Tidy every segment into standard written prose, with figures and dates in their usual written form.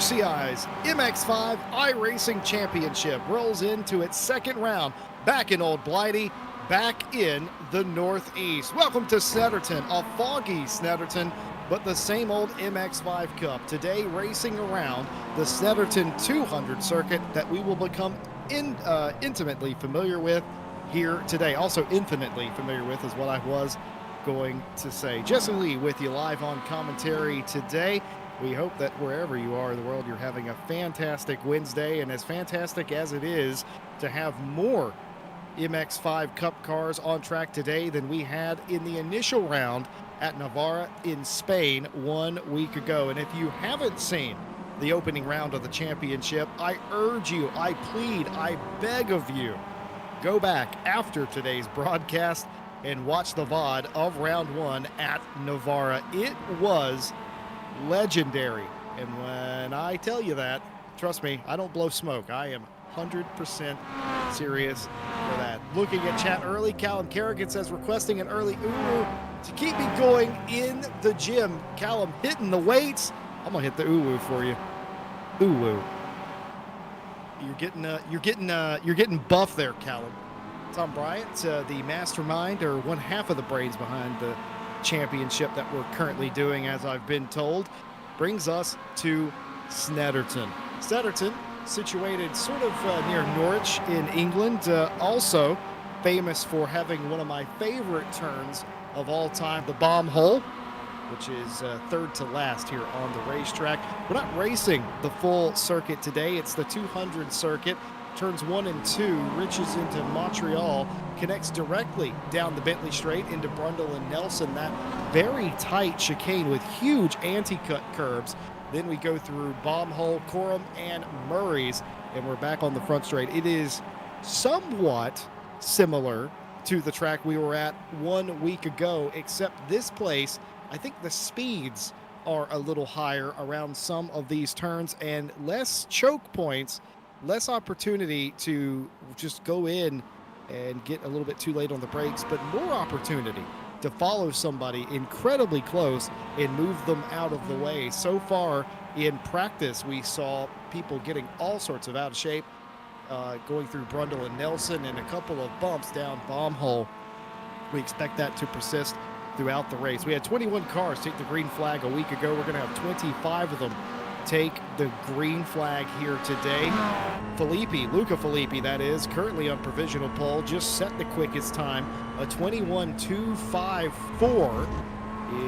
RCI's MX5 iRacing Championship rolls into its second round back in Old Blighty, back in the Northeast. Welcome to Snetterton, a foggy Snetterton, but the same old MX5 Cup. Today racing around the Snetterton 200 circuit that we will become intimately familiar with here today. Also infinitely familiar with is what I was going to say. Jesse Lee with you live on commentary today. We hope that wherever you are in the world, you're having a fantastic Wednesday, and as fantastic as it is to have more MX5 Cup cars on track today than we had in the initial round at Navarra in Spain 1 week ago. And if you haven't seen the opening round of the championship, I urge you, I plead, I beg of you, go back after today's broadcast and watch the VOD of round 1 at Navarra. It was legendary. And when I tell you that, trust me, I don't blow smoke. I am 100% serious for that. Looking at chat early, Callum Kerrigan says requesting an early uwu to keep me going in the gym. Callum hitting the weights. I'm gonna hit the uwu for you. Uwu. You're getting buff there, Callum. Tom Bryant, the mastermind or one half of the brains behind the championship that we're currently doing, as I've been told, brings us to Snetterton. Snetterton, situated sort of near Norwich in England, also famous for having one of my favorite turns of all time, the bomb hole, which is third to last here on the racetrack. We're not racing the full circuit today. It's the 200 circuit. Turns 1 and 2 reaches into Montreal, connects directly down the Bentley Straight into Brundle and Nelson. That very tight chicane with huge anti-cut curbs. Then we go through Bombhole, Coram, and Murray's, and we're back on the front straight. It is somewhat similar to the track we were at 1 week ago, except this place, I think the speeds are a little higher around some of these turns and less choke points, less opportunity to just go in and get a little bit too late on the brakes, but more opportunity to follow somebody incredibly close and move them out of the way. So far in practice, we saw people getting all sorts of out of shape, going through Brundle and Nelson and a couple of bumps down Bombhole. We expect that to persist throughout the race. We had 21 cars take the green flag a week ago. We're going to have 25 of them take the green flag here today. Luca Filippi, that is, currently on provisional pole, just set the quickest time. A 21.254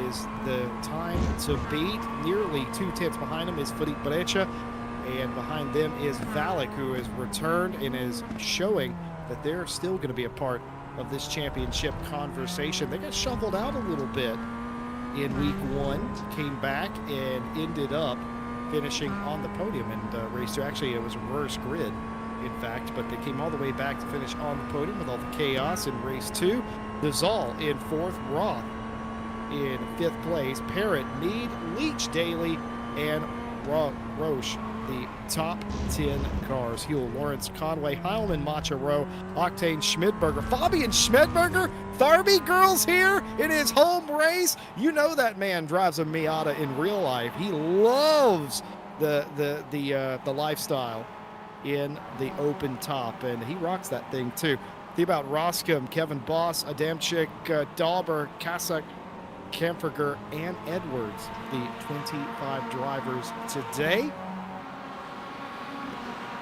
is the time to beat. Nearly 2/10 behind him is Philippe Breccia, and behind them is Valek, who has returned and is showing that they're still going to be a part of this championship conversation. They got shuffled out a little bit in week 1, came back and ended up finishing on the podium in race 2. Actually, it was a reverse grid, in fact, but they came all the way back to finish on the podium with all the chaos in race 2. Nizal in 4th, Roth in 5th place, Parrott, Mead, Leach, Daly, and Roche, the top 10 cars. Huell, Lawrence, Conway, Heilman, Macha Rowe, Octane, Schmidberger, Fabian Schmidberger, Tharby girls here in his home race. You know that man drives a Miata in real life. He loves the lifestyle in the open top, and he rocks that thing too. Think about Roscom, Kevin Boss, Adamczyk, Dauber, Kasak, Kempferger, and Edwards, the 25 drivers today.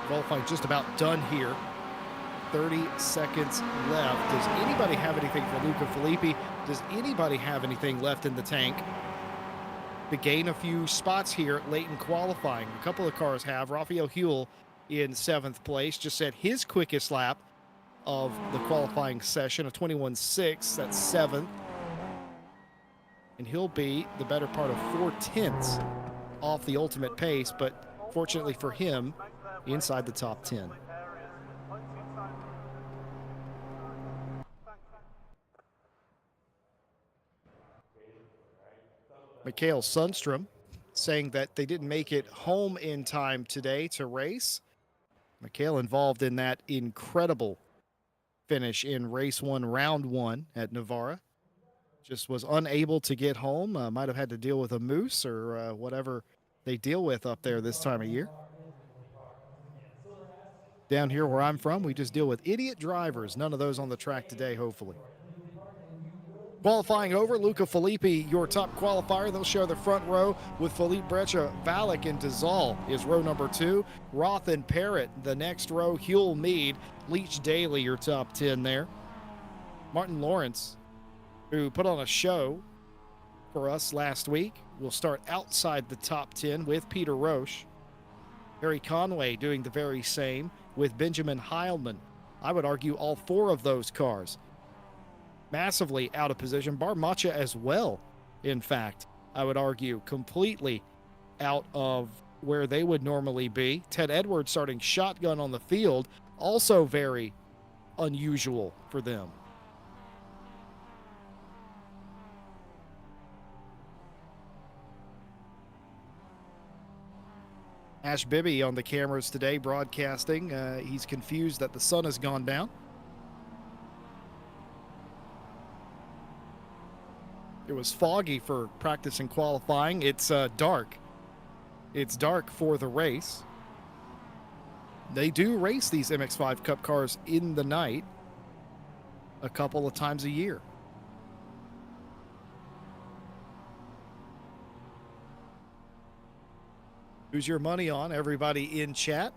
Qualifying just about done here. 30 seconds left. Does anybody have anything for Luca Filippi? Does anybody have anything left in the tank to gain a few spots here late in qualifying? A couple of cars have. Raphael Huell in 7th place just set his quickest lap of the qualifying session, a 21.6. That's 7th. And he'll be the better part of 4/10 off the ultimate pace, but fortunately for him, inside the top 10. Mikael Sundstrom saying that they didn't make it home in time today to race. Mikael involved in that incredible finish in race 1, round 1 at Navarra. Just was unable to get home. Might have had to deal with a moose or whatever they deal with up there this time of year. Down here where I'm from, we just deal with idiot drivers. None of those on the track today, hopefully. Qualifying over, Luca Filippi, your top qualifier. They'll share the front row with Felipe Breccia, Valek, and Dazal is row number 2. Roth and Parrott, the next row. Huell, Mead, Leach, Daly, your top 10 there. Martin Lawrence, who put on a show for us last week, will start outside the top 10 with Peter Roche. Harry Conway doing the very same with Benjamin Heilman. I would argue all 4 of those cars massively out of position. Barmacha as well, in fact, I would argue completely out of where they would normally be. Ted Edwards starting shotgun on the field, also very unusual for them. Ash Bibby on the cameras today broadcasting. He's confused that the sun has gone down. It was foggy for practice and qualifying. It's dark. It's dark for the race. They do race these MX5 Cup cars in the night a couple of times a year. Who's your money on? Everybody in chat.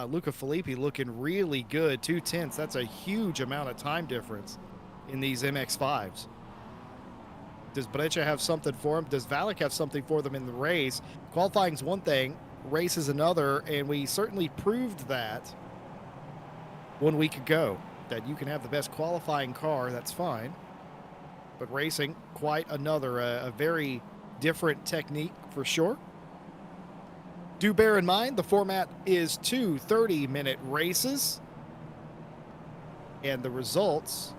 Luca Filippi looking really good. 2/10. That's a huge amount of time difference in these MX5s. Does Breccia have something for him? Does Valek have something for them in the race? Qualifying's one thing, race is another, and we certainly proved that 1 week ago, that you can have the best qualifying car, that's fine. But racing, quite another, a very different technique for sure. Do bear in mind, the format is 2 30-minute races. And the results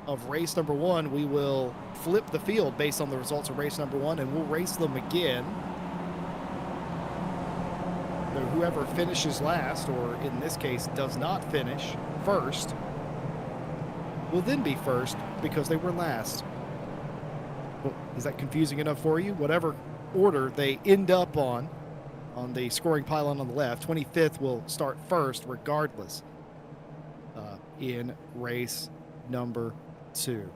of race number 1, we will flip the field based on the results of race number 1, and we'll race them again. So whoever finishes last, or in this case does not finish first, will then be first because they were last. Well, is that confusing enough for you? Whatever order they end up on the scoring pylon on the left, 25th will start first regardless in race number 2.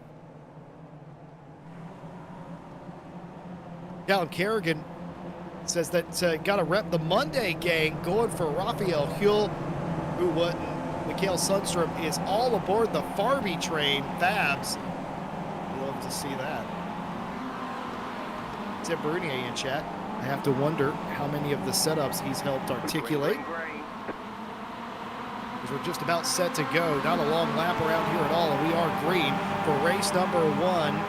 Callum Kerrigan says that got to rep the Monday gang going for Raphael Huell, who wouldn't. Mikhail Sundstrom is all aboard the Farby train. Fabs. Love to see that. Tim Brunier in chat. I have to wonder how many of the setups he's helped articulate. Because we're just about set to go. Not a long lap around here at all. And we are green for race number 1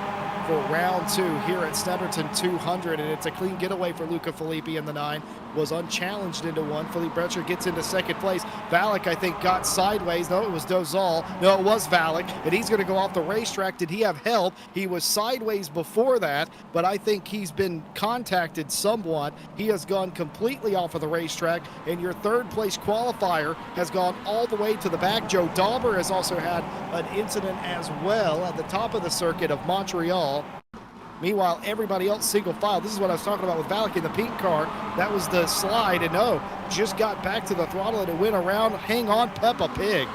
for round 2 here at Snetterton 200. And it's a clean getaway for Luca Filippi in the 9. Was unchallenged into 1. Felipe Breccia gets into second place. Valek, I think, got sideways. No, it was Dozal. No, it was Valek. And he's going to go off the racetrack. Did he have help? He was sideways before that, but I think he's been contacted somewhat. He has gone completely off of the racetrack, and your third place qualifier has gone all the way to the back. Joe Dauber has also had an incident as well at the top of the circuit of Montreal. Meanwhile, everybody else single file. This is what I was talking about with Valek in the pink car. That was the slide, and no, just got back to the throttle and it went around. Hang on, Peppa Pig.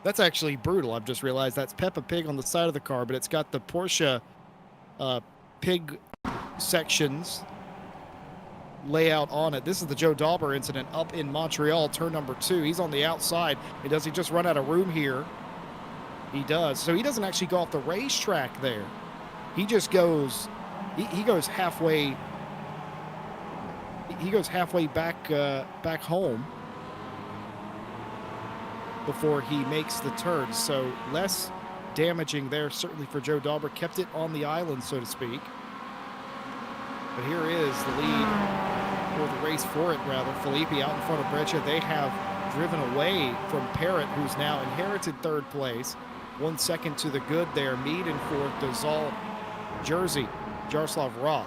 That's actually brutal. I've just realized that's Peppa Pig on the side of the car, but it's got the Porsche pig sections layout on it. This is the Joe Dauber incident up in Montreal, turn number 2. He's on the outside. And does he just run out of room here? He does. So he doesn't actually go off the racetrack there. He just goes, he goes halfway. He goes halfway back home before he makes the turn. So less damaging there, certainly for Joe Dauber. Kept it on the island, so to speak. But here is the lead, or the race for it, rather. Filippi out in front of Breccia. They have driven away from Parrott, who's now inherited third place. 1 second to the good there. Mead in fourth. Dozal, Jersey, Jaroslav Roth.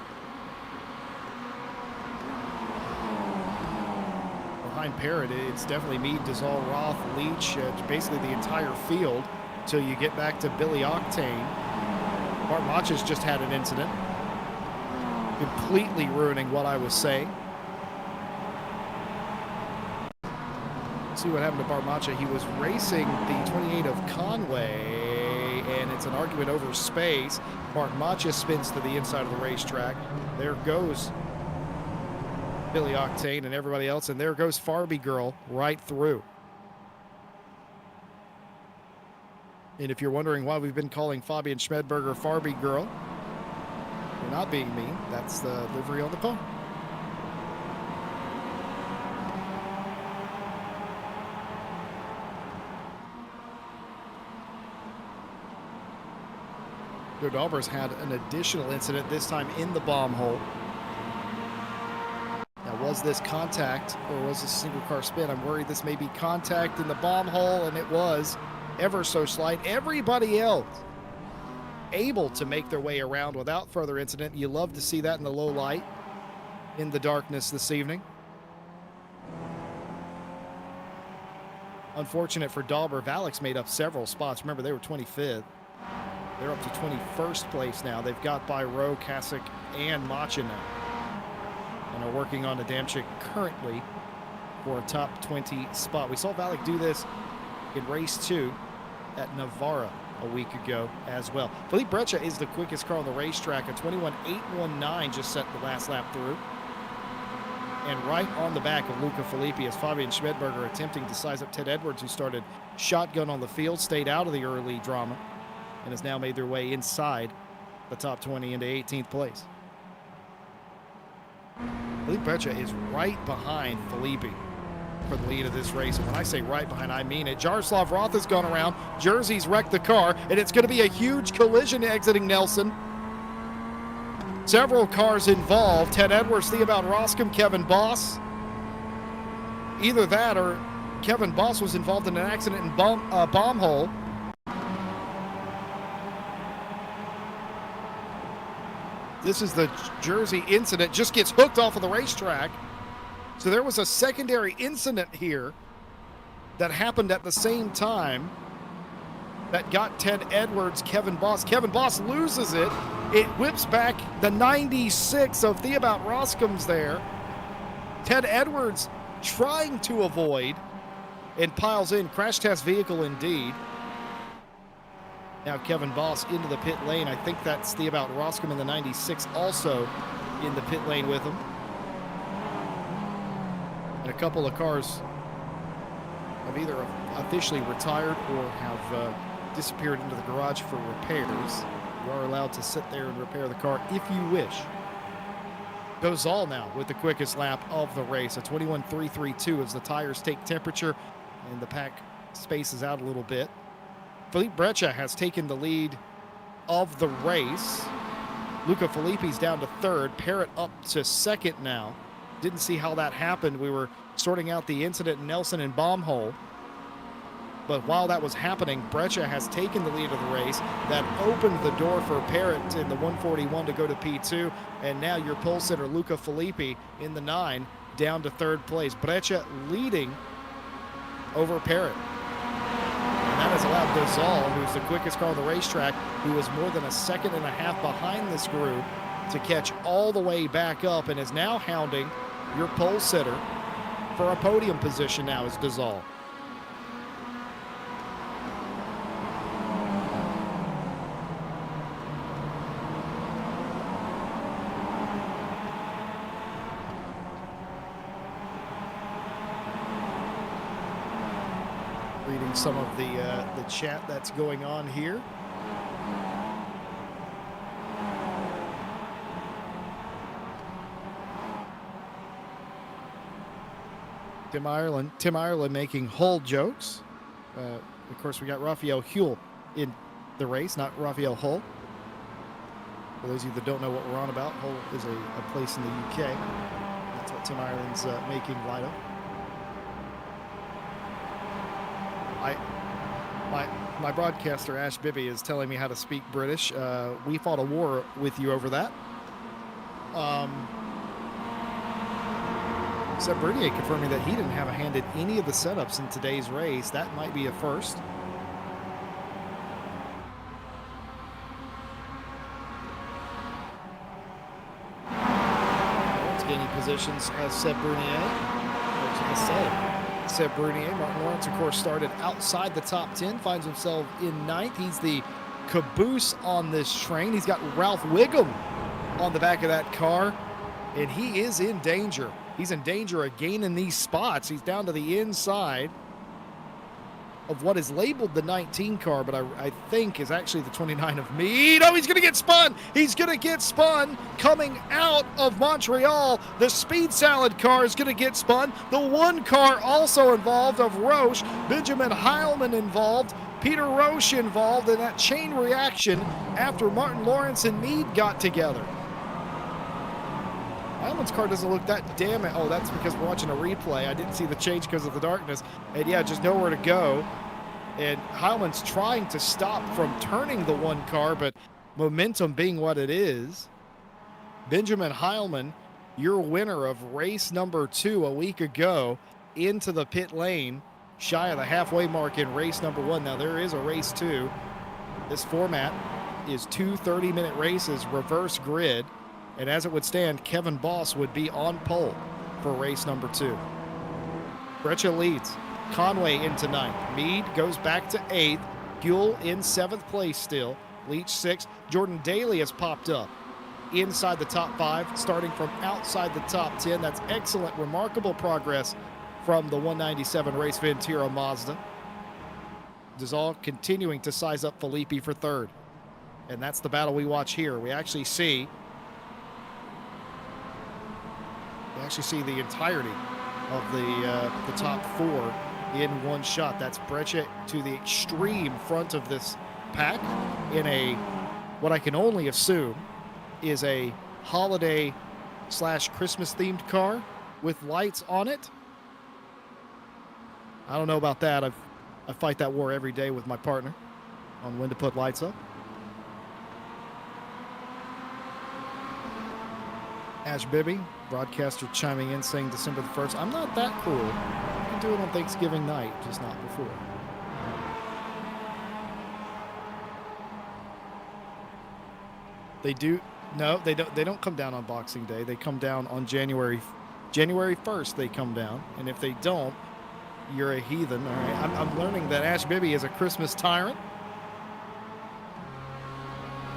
Behind Parrott, it's definitely Mead, Dozal, Roth, Leach, basically the entire field till you get back to Billy Octane. Bart Macha's just had an incident. completely ruining what I was saying. See what happened to Barmacha. He was racing the 28 of Conway, and it's an argument over space. Barmacha spins to the inside of the racetrack. There goes Billy Octane and everybody else, and there goes Farby Girl right through. And if you're wondering why we've been calling Fabian Schmedberger Farby Girl, we're not being mean. That's the livery on the pony. Joe Daubers had an additional incident, this time in the bomb hole. Now, was this contact or was this a single car spin? I'm worried this may be contact in the bomb hole, and it was ever so slight. Everybody else able to make their way around without further incident. You love to see that in the low light, in the darkness this evening. Unfortunate for Dauber, Valix made up several spots. Remember, they were 25th. They're up to 21st place now. They've got by Rowe, Kasich, and Macha now, and are working on Adamczyk currently for a top 20 spot. We saw Valix do this in race 2 at Navarra a week ago as well. Felipe Breccia is the quickest car on the racetrack. A 21.819 just set the last lap through. And right on the back of Luca Filippi is Fabian Schmedberger attempting to size up Ted Edwards, who started shotgun on the field, stayed out of the early drama, and has now made their way inside the top 20 into 18th place. Felipe Breccia is right behind Filippi for the lead of this race. And when I say right behind, I mean it. Jaroslav Roth has gone around. Jersey's wrecked the car, and it's going to be a huge collision exiting Nelson. Several cars involved. Ted Edwards, Theobald Roscom, Kevin Boss. Either that or Kevin Boss was involved in an accident in bomb hole. This is the Jersey incident. Just gets hooked off of the racetrack. So there was a secondary incident here that happened at the same time that got Ted Edwards, Kevin Boss. Kevin Boss loses it. It whips back the 96 of Theobald Roscom's there. Ted Edwards trying to avoid and piles in. Crash test vehicle indeed. Now Kevin Boss into the pit lane. I think that's Theobald Roscom in the 96 also in the pit lane with him. And a couple of cars have either officially retired or have disappeared into the garage for repairs. You are allowed to sit there and repair the car if you wish. Dozal now with the quickest lap of the race, a 21.332 as the tires take temperature and the pack spaces out a little bit. Felipe Breccia has taken the lead of the race. Luca Filippi's down to third. Parrott up to second now. Didn't see how that happened. We were sorting out the incident in Nelson and Bomb Hole. But while that was happening, Breccia has taken the lead of the race. That opened the door for Parrott in the 141 to go to P2. And now your pole sitter, Luca Filippi, in the 9, down to third place. Breccia leading over Parrott. And that has allowed Dozal, who's the quickest car on the racetrack, who was more than a second and a half behind this group, to catch all the way back up and is now hounding your pole sitter for a podium position now is Dozal. Reading some of the chat that's going on here. Tim Ireland making Hull jokes. Of course, we got Raphael Huell in the race, not Raphael Hull. For those of you that don't know what we're on about, Hull is a place in the UK. That's what Tim Ireland's making light of. My broadcaster, Ash Bibby, is telling me how to speak British. We fought a war with you over that. Seb Bernier confirming that he didn't have a hand in any of the setups in today's race. That might be a first. gaining positions as Seb Brunier. Seb Brunier. Martin Lawrence, of course, started outside the top 10, finds himself in ninth. He's the caboose on this train. He's got Ralph Wiggum on the back of that car, and he is in danger. He's in danger of gaining these spots. He's down to the inside of what is labeled the 19 car, but I think is actually the 29 of Meade. Oh, he's going to get spun. He's going to get spun coming out of Montreal. The Speed Salad car is going to get spun. The one car also involved of Roche, Benjamin Heilman involved, Peter Roche involved in that chain reaction after Martin Lawrence and Meade got together. Heilman's car doesn't look that damn. Oh, that's because we're watching a replay. I didn't see the change because of the darkness. And yeah, just nowhere to go. And Heilman's trying to stop from turning the one car, but momentum being what it is. Benjamin Heilman, your winner of race number 2 a week ago, into the pit lane, shy of the halfway mark in race number 1. Now, there is a race 2. This format is 2 30-minute races, reverse grid. And as it would stand, Kevin Boss would be on pole for race number 2. Breccia leads. Conway into 9th. Meade goes back to 8th. Buell in 7th place still. Leach 6th. Jordan Daly has popped up inside the top 5, starting from outside the top 10. That's excellent, remarkable progress from the 197 Race Ventura Mazda. Dizal continuing to size up Filippi for 3rd. And that's the battle we watch here. We actually see the entirety of the top 4 in one shot. That's Breccia to the extreme front of this pack in a, what I can only assume is a holiday / Christmas themed car with lights on it. I don't know about that. I fight that war every day with my partner on when to put lights up. Ash Bibby, broadcaster, chiming in saying December the 1st. I'm not that cruel. You can do it on Thanksgiving night, just not before. They do. No, they don't come down on Boxing Day. They come down on January 1st. They come down, and if they don't, you're a heathen. All right. I'm learning that Ash Bibby is a Christmas tyrant,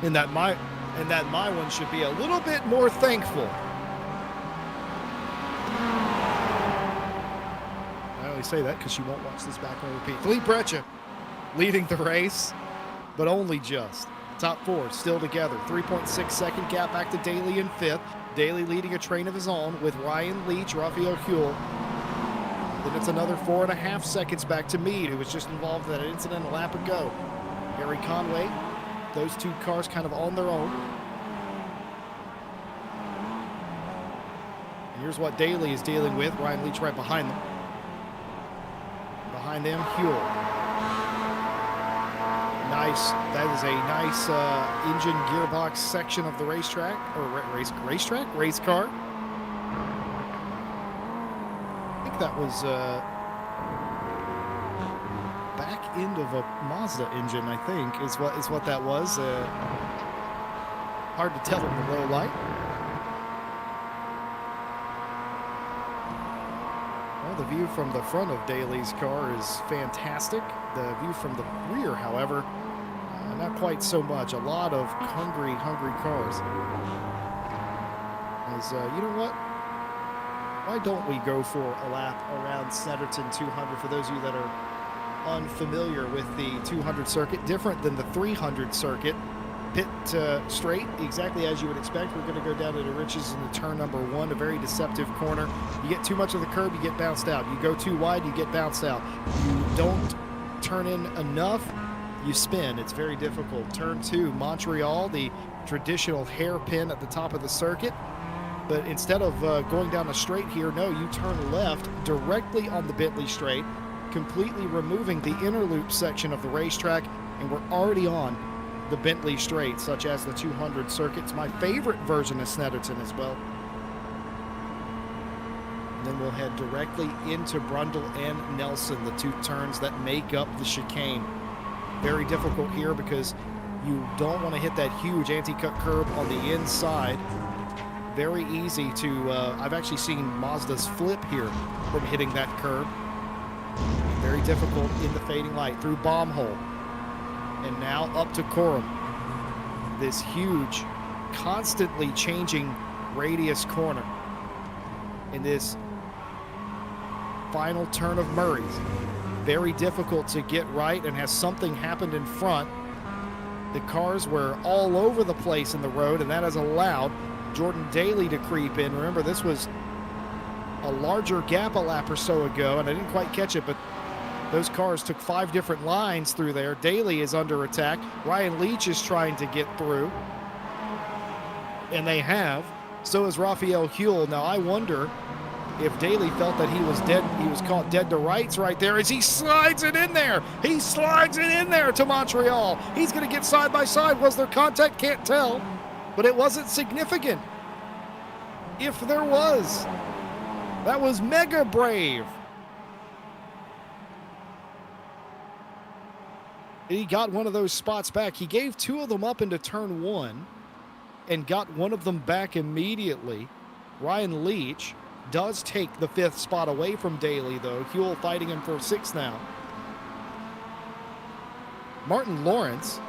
and that my one should be a little bit more thankful. I only say that because she won't watch this back on repeat. Philippe Breccia leading the race, but only just. Top 4 still together. 3.6 second gap back to Daly in 5th. Daly leading a train of his own with Ryan Leach, Raphael Huell. Then it's another 4.5 seconds back to Meade, who was just involved in that incident a lap ago. Harry Conway, those 2 cars kind of on their own. And here's what Daly is dealing with. Ryan Leach right behind them. Behind them, Huell. Nice. That is a nice engine gearbox section of the racetrack, or race car. I think that was back end of a Mazda engine, I think, is what that was. Hard to tell in the low light. Well, the view from the front of Daly's car is fantastic. The view from the rear, however, not quite so much. A lot of hungry cars. As you know what? Why don't we go for a lap around Snetterton 200 for those of you that are unfamiliar with the 200 circuit? Different than the 300 circuit. Pit straight, exactly as you would expect. We're going to go down to the Riches in the turn number 1, a very deceptive corner. You get too much of the curb, you get bounced out. You go too wide, you get bounced out. You don't turn in enough, you spin. It's very difficult. Turn 2, Montreal, the traditional hairpin at the top of the circuit. But instead of going down a straight here, no, you turn left directly on the Bentley straight, completely removing the inner loop section of the racetrack, and we're already on the Bentley straight, such as the 200 circuit. It's my favorite version of Snetterton as well. Then we'll head directly into Brundle and Nelson, the 2 turns that make up the chicane. Very difficult here because you don't want to hit that huge anti-cut curb on the inside. Very easy to, I've actually seen Mazdas flip here from hitting that curb. Very difficult in the fading light through bomb hole. And now up to Coram. This huge, constantly changing radius corner in this final turn of Murray's. Very difficult to get right, and has something happened in front. The cars were all over the place in the road, and that has allowed Jordan Daly to creep in. Remember, this was a larger gap a lap or so ago, and I didn't quite catch it, but those cars took 5 different lines through there. Daly is under attack. Ryan Leach is trying to get through, and they have. So is Raphael Huell. Now, I wonder if Daly felt that he was dead. He was caught dead to rights right there as he slides it in there. He slides it in there to Montreal. He's going to get side by side. Was there contact? Can't tell, but it wasn't significant. If there was, that was mega brave. He got one of those spots back. He gave 2 of them up into turn 1 and got one of them back immediately. Ryan Leach does take the 5th spot away from Daly, though. Huell fighting him for 6th now. Martin Lawrence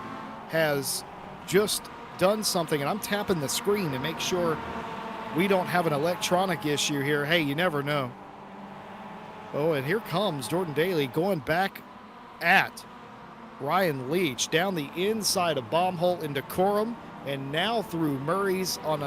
has just done something, and I'm tapping the screen to make sure we don't have an electronic issue here. Hey, you never know. Oh, and here comes Jordan Daly going back at Ryan Leach down the inside of bomb hole into Coram, and now through Murray's on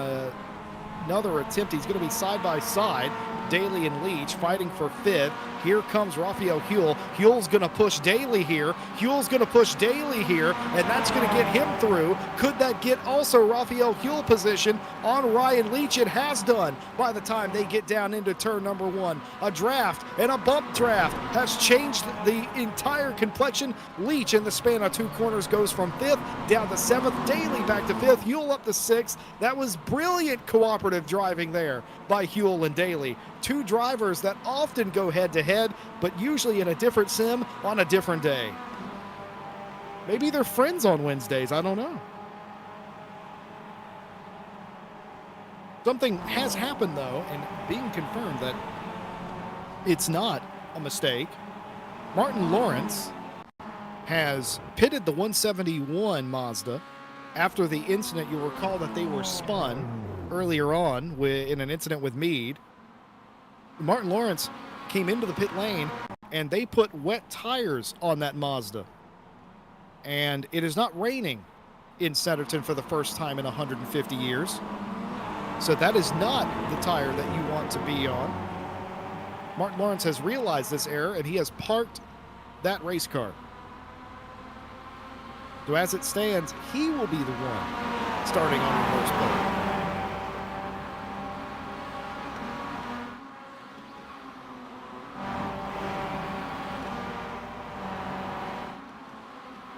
another attempt. He's going to be side by side. Daly and Leach fighting for 5th. Here comes Raphael Huell. Huell's going to push Daly here. Huell's going to push Daly here, and that's going to get him through. Could that get also Raphael Huell position on Ryan Leach? It has done by the time they get down into turn number 1. A draft and a bump draft has changed the entire complexion. Leach in the span of 2 corners goes from 5th down to 7th. Daly back to 5th. Huell up to 6th. That was brilliant cooperative driving there by Huell and Daly. 2 drivers that often go head-to-head, but usually in a different sim on a different day. Maybe they're friends on Wednesdays. I don't know. Something has happened, though, and being confirmed that it's not a mistake. Martin Lawrence has pitted the 171 Mazda after the incident. You'll recall that they were spun earlier on in an incident with Meade. Martin Lawrence came into the pit lane, and they put wet tires on that Mazda. And it is not raining in Snetterton for the first time in 150 years. So that is not the tire that you want to be on. Martin Lawrence has realized this error, and he has parked that race car. So as it stands, he will be the one starting on the first plate.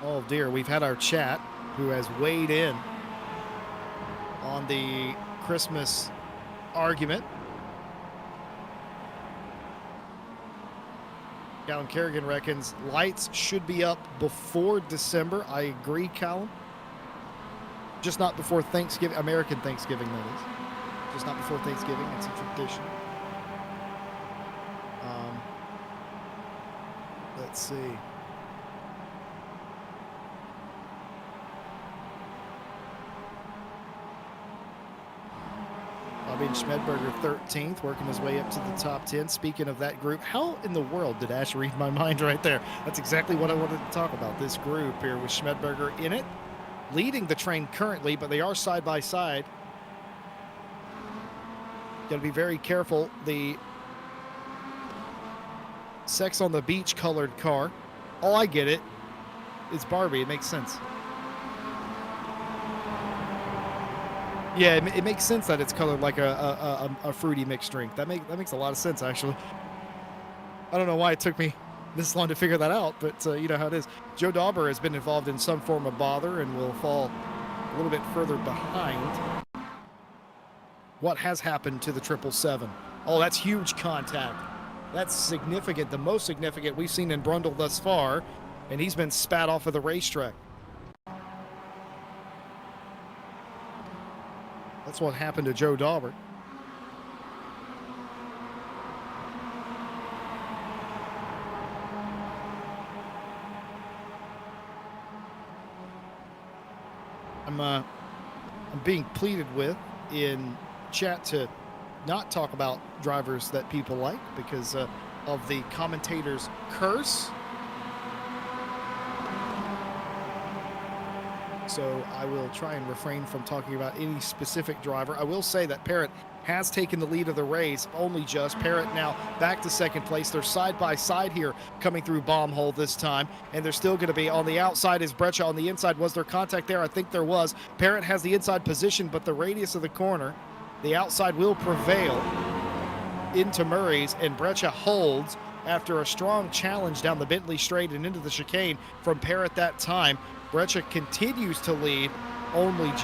Oh dear, we've had our chat who has weighed in on the Christmas argument. Callum Kerrigan reckons lights should be up before December. I agree, Callum. Just not before Thanksgiving, American Thanksgiving, that is. Just not before Thanksgiving. It's a tradition. Let's see. Bobby Schmedberger 13th, working his way up to the top 10. Speaking of that group, how in the world did Ash read my mind right there? That's exactly what I wanted to talk about. This group here with Schmedberger in it, leading the train currently, but they are side by side. Got to be very careful. The Sex on the Beach colored car. Oh, I get it. It's Barbie. It makes sense. Yeah, it makes sense that it's colored like a fruity mixed drink. That makes a lot of sense, actually. I don't know why it took me this long to figure that out, but you know how it is. Joe Dauber has been involved in some form of bother and will fall a little bit further behind. What has happened to the 777? Oh, that's huge contact. That's significant, the most significant we've seen in Brundle thus far, and he's been spat off of the racetrack. That's what happened to Joe Dauber. I'm being pleaded with in chat to not talk about drivers that people like because of the commentator's curse. So I will try and refrain from talking about any specific driver. I will say that Parrott has taken the lead of the race, only just. Parrott now back to second place. They're side by side here coming through bomb hole this time, and they're still going to be on the outside. Is Breccia on the inside? Was there contact there? I think there was. Parrott has the inside position, but the radius of the corner, the outside will prevail into Murray's, and Breccia holds after a strong challenge down the Bentley straight and into the chicane from Parrott that time. Breccia continues to lead only just.